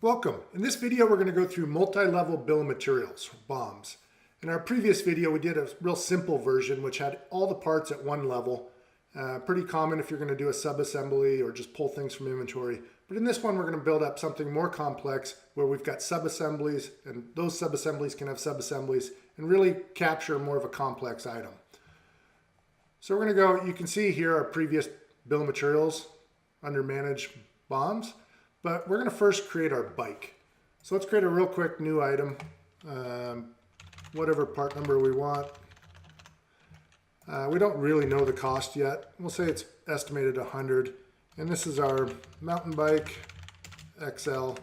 Welcome. In this video, we're going to go through multi-level bill of materials, BOMs. In our previous video, we did a real simple version, which had all the parts at one level. Pretty common if you're going to do a sub-assembly or just pull things from inventory. But in this one, we're going to build up something more complex where we've got sub-assemblies, and those sub-assemblies can have sub-assemblies and really capture more of a complex item. So we're going to go, you can see here our previous bill of materials under Manage BOMs. But we're going to first create our bike. So let's create a real quick new item, whatever part number we want. We don't really know the cost yet. We'll say it's estimated 100. And this is our mountain bike XL.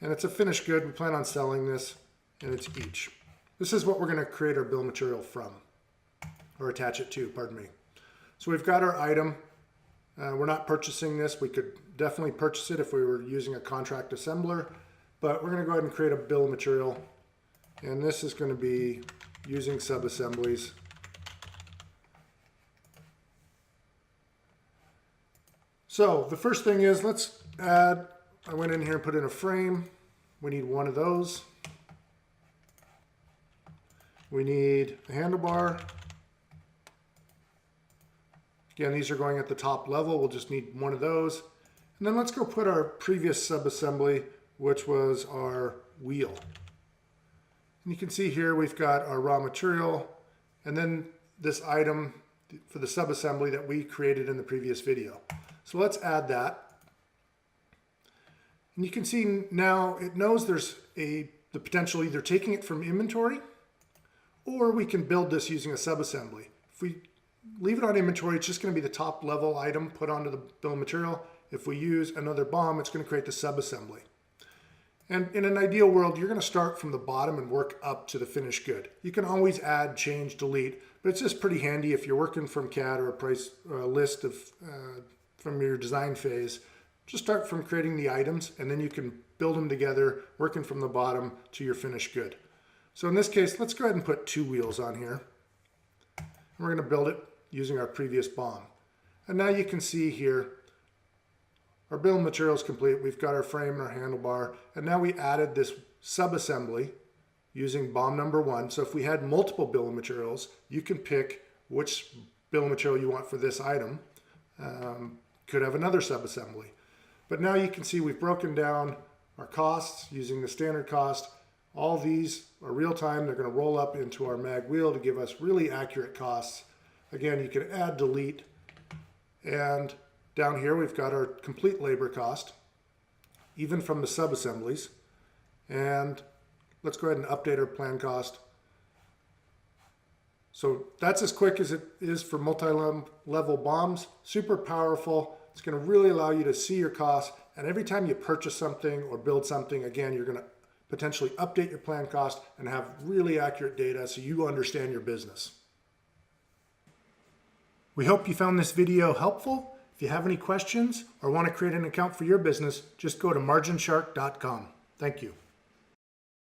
And it's a finished good. We plan on selling this, and it's each. This is what we're going to create our bill of material from, or attach it to, pardon me. So we've got our item. We're not purchasing this. We could definitely purchase it if we were using a contract assembler, but we're going to go ahead and create a bill of material. And this is going to be using sub-assemblies. So the first thing is, let's add, I went in here and put in a frame. We need one of those. We need a handlebar. Again, these are going at the top level. We'll just need one of those. And then let's go put our previous sub-assembly, which was our wheel. And you can see here we've got our raw material and then this item for the sub-assembly that we created in the previous video. So let's add that. And you can see now it knows there's the potential either taking it from inventory, or we can build this using a sub-assembly. If we leave it on inventory, it's just going to be the top level item put onto the bill of material. If we use another BOM, it's going to create the sub-assembly. And in an ideal world, you're going to start from the bottom and work up to the finished good. You can always add, change, delete, but it's just pretty handy if you're working from CAD or a price or a list of from your design phase. Just start from creating the items, and then you can build them together, working from the bottom to your finished good. So in this case, let's go ahead and put 2 wheels on here. And we're going to build it using our previous BOM. And now you can see here, our bill of materials complete. We've got our frame and our handlebar, and now we added this sub-assembly using BOM number 1. So if we had multiple bill of materials, you can pick which bill of material you want for this item. Could have another sub-assembly. But now you can see we've broken down our costs using the standard cost. All these are real-time. They're going to roll up into our mag wheel to give us really accurate costs. Again, you can add, delete, and down here we've got our complete labor cost, even from the sub-assemblies. And let's go ahead and update our plan cost. So that's as quick as it is for multi-level BOMs. Super powerful. It's going to really allow you to see your costs. And every time you purchase something or build something, again, you're going to potentially update your plan cost and have really accurate data so you understand your business. We hope you found this video helpful. If you have any questions or want to create an account for your business, just go to marginSHARK.com. Thank you.